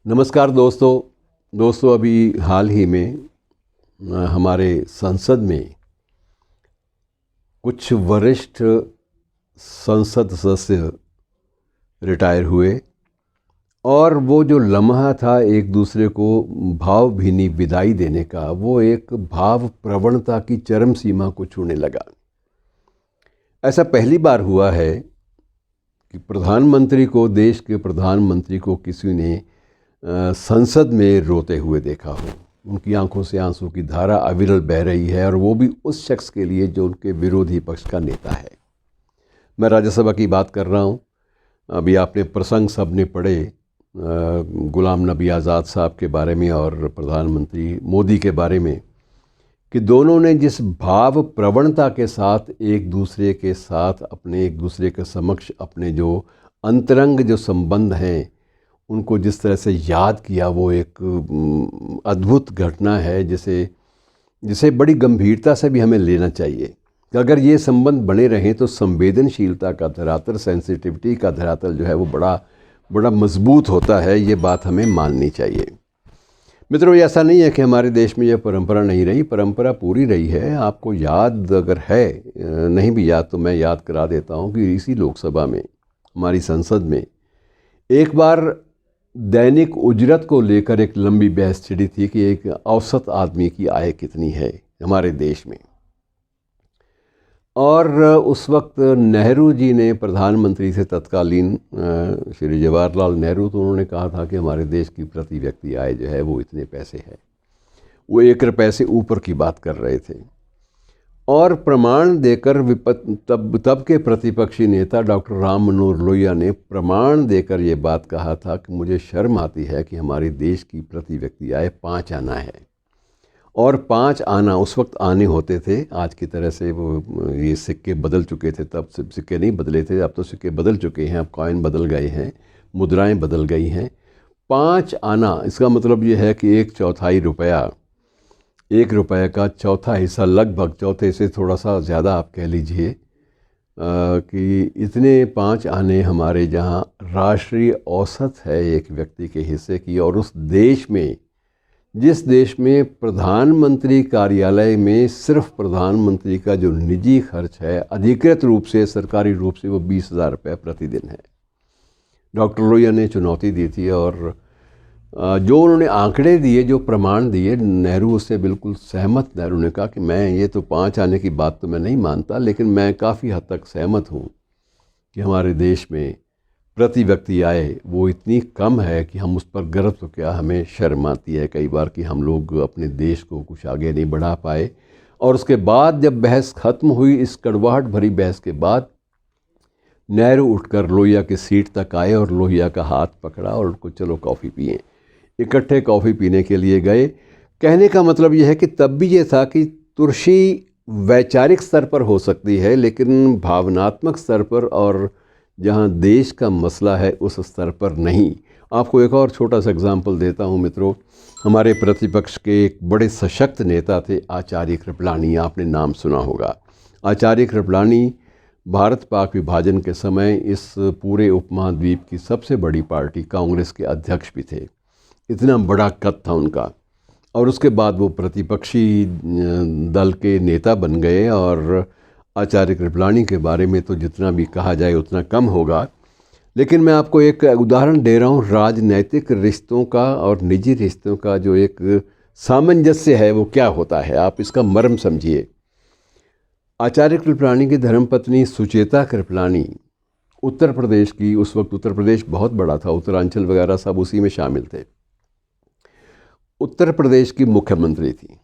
नमस्कार दोस्तों अभी हाल ही में हमारे संसद में कुछ वरिष्ठ संसद सदस्य रिटायर हुए और वो जो लम्हा था एक दूसरे को भावभीनी विदाई देने का, वो एक भाव प्रवणता की चरम सीमा को छूने लगा। ऐसा पहली बार हुआ है कि देश के प्रधानमंत्री को किसी ने संसद में रोते हुए देखा हो। उनकी आंखों से आंसू की धारा अविरल बह रही है और वो भी उस शख्स के लिए जो उनके विरोधी पक्ष का नेता है। मैं राज्यसभा की बात कर रहा हूँ। अभी आपने प्रसंग सबने पढ़े गुलाम नबी आज़ाद साहब के बारे में और प्रधानमंत्री मोदी के बारे में, कि दोनों ने जिस भाव प्रवणता के साथ एक दूसरे के समक्ष अपने जो अंतरंग जो संबंध हैं उनको जिस तरह से याद किया, वो एक अद्भुत घटना है जिसे बड़ी गंभीरता से भी हमें लेना चाहिए कि अगर ये संबंध बने रहें तो संवेदनशीलता का धरातल, सेंसिटिविटी का धरातल जो है वो बड़ा मजबूत होता है। ये बात हमें माननी चाहिए। मित्रों, ये ऐसा नहीं है कि हमारे देश में यह परंपरा नहीं रही, परंपरा पूरी रही है। आपको याद अगर है, नहीं भी याद तो मैं याद करा देता हूँ कि इसी लोकसभा में, हमारी संसद में एक बार दैनिक उजरत को लेकर एक लंबी बहस छिड़ी थी कि एक औसत आदमी की आय कितनी है हमारे देश में। और उस वक्त नेहरू जी ने प्रधानमंत्री से तत्कालीन श्री जवाहरलाल नेहरू, तो उन्होंने कहा था कि हमारे देश की प्रति व्यक्ति आय जो है वो इतने पैसे है। वो 1 रुपये से ऊपर की बात कर रहे थे और प्रमाण देकर तब के प्रतिपक्षी नेता डॉक्टर राम मनोहर लोहिया ने प्रमाण देकर ये बात कहा था कि मुझे शर्म आती है कि हमारे देश की प्रति व्यक्ति आय 5 आना है। और 5 आना उस वक्त आने होते थे, आज की तरह से वो ये सिक्के बदल चुके थे, तब सिक्के नहीं बदले थे, अब तो सिक्के बदल चुके हैं, अब कॉइन बदल गए हैं, मुद्राएं बदल गई हैं। 5 आना इसका मतलब ये है कि 1/4 रुपया, 1 रुपये का चौथा हिस्सा, लगभग चौथे से थोड़ा सा ज़्यादा आप कह लीजिए, कि इतने 5 आने हमारे जहाँ राष्ट्रीय औसत है एक व्यक्ति के हिस्से की। और उस देश में, जिस देश में प्रधानमंत्री कार्यालय में सिर्फ प्रधानमंत्री का जो निजी खर्च है अधिकृत रूप से, सरकारी रूप से, वो 20,000 रुपये प्रतिदिन है। डॉक्टर लोहिया ने चुनौती दी थी और जो उन्होंने आंकड़े दिए, जो प्रमाण दिए, नेहरू उससे बिल्कुल सहमत। नेहरू ने कहा कि मैं ये तो 5 आने की बात तो मैं नहीं मानता, लेकिन मैं काफ़ी हद तक सहमत हूँ कि हमारे देश में प्रति व्यक्ति आय वो इतनी कम है कि हम उस पर गर्व तो क्या, हमें शर्म आती है कई बार कि हम लोग अपने देश को कुछ आगे नहीं बढ़ा पाए। और उसके बाद जब बहस ख़त्म हुई, इस कड़वाहट भरी बहस के बाद, नेहरू उठकर लोहिया की सीट तक आए और लोहिया का हाथ पकड़ा और उनको चलो कॉफ़ी पिए। इकट्ठे कॉफ़ी पीने के लिए गए। कहने का मतलब यह है कि तब भी ये था कि तुर्शी वैचारिक स्तर पर हो सकती है, लेकिन भावनात्मक स्तर पर और जहाँ देश का मसला है उस स्तर पर नहीं। आपको एक और छोटा सा एग्जाम्पल देता हूँ मित्रों। हमारे प्रतिपक्ष के एक बड़े सशक्त नेता थे आचार्य कृपलानी, आपने नाम सुना होगा। आचार्य कृपलानी भारत पाक विभाजन के समय इस पूरे उपमहाद्वीप की सबसे बड़ी पार्टी कांग्रेस के अध्यक्ष भी थे। इतना बड़ा कद था उनका। और उसके बाद वो प्रतिपक्षी दल के नेता बन गए। और आचार्य कृपलानी के बारे में तो जितना भी कहा जाए उतना कम होगा, लेकिन मैं आपको एक उदाहरण दे रहा हूँ राजनैतिक रिश्तों का और निजी रिश्तों का जो एक सामंजस्य है वो क्या होता है, आप इसका मर्म समझिए। आचार्य कृपलानी की धर्मपत्नी सुचेता कृपलानी उत्तर प्रदेश की, उस वक्त उत्तर प्रदेश बहुत बड़ा था, उत्तरांचल वगैरह सब उसी में शामिल थे, उत्तर प्रदेश की मुख्यमंत्री थी।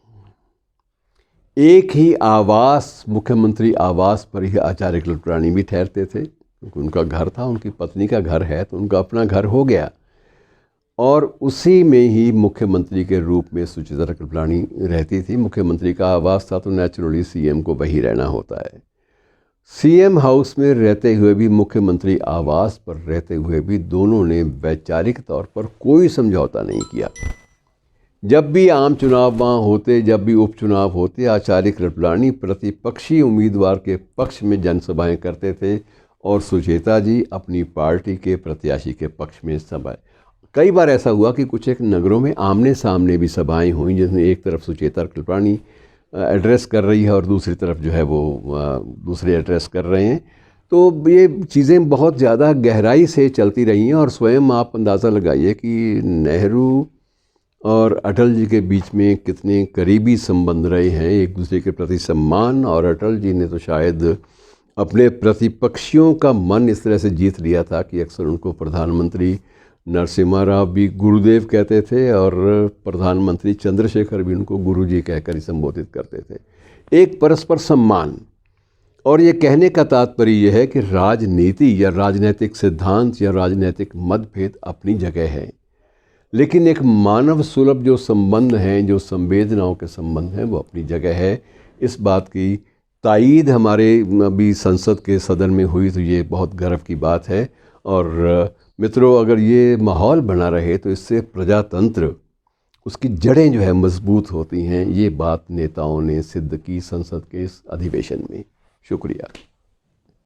एक ही आवास, मुख्यमंत्री आवास पर ही आचार्य कृपलानी भी ठहरते थे, क्योंकि उनका घर था, उनकी पत्नी का घर है तो उनका अपना घर हो गया। और उसी में ही मुख्यमंत्री के रूप में सुचेता कृपलानी रहती थी। मुख्यमंत्री का आवास था तो नेचुरली सीएम को वही रहना होता है। सीएम हाउस में रहते हुए भी, मुख्यमंत्री आवास पर रहते हुए भी, दोनों ने वैचारिक तौर पर कोई समझौता नहीं किया। जब भी आम चुनाव वहाँ होते, जब भी उपचुनाव होते, आचार्य कृपलानी प्रतिपक्षी उम्मीदवार के पक्ष में जनसभाएं करते थे और सुचेता जी अपनी पार्टी के प्रत्याशी के पक्ष में सभा कई बार ऐसा हुआ कि कुछ एक नगरों में आमने सामने भी सभाएं हुई, जिसमें एक तरफ सुचेता कृपलानी एड्रेस कर रही है और दूसरी तरफ जो है वो दूसरे एड्रेस कर रहे हैं। तो ये चीज़ें बहुत ज़्यादा गहराई से चलती रही हैं और स्वयं आप अंदाज़ा लगाइए कि नेहरू और अटल जी के बीच में कितने करीबी संबंध रहे हैं, एक दूसरे के प्रति सम्मान। और अटल जी ने तो शायद अपने प्रतिपक्षियों का मन इस तरह से जीत लिया था कि अक्सर उनको प्रधानमंत्री नरसिम्हा राव भी गुरुदेव कहते थे और प्रधानमंत्री चंद्रशेखर भी उनको गुरुजी कहकर ही संबोधित करते थे। एक परस्पर सम्मान। और ये कहने का तात्पर्य यह है कि राजनीति या राजनीतिक सिद्धांत या राजनीतिक मतभेद अपनी जगह है, लेकिन एक मानव सुलभ जो संबंध हैं, जो संवेदनाओं के संबंध हैं, वो अपनी जगह है। इस बात की तायीद हमारे अभी संसद के सदन में हुई, तो ये बहुत गर्व की बात है। और मित्रों, अगर ये माहौल बना रहे तो इससे प्रजातंत्र, उसकी जड़ें जो है मजबूत होती हैं। ये बात नेताओं ने सिद्ध की संसद के इस अधिवेशन में। शुक्रिया।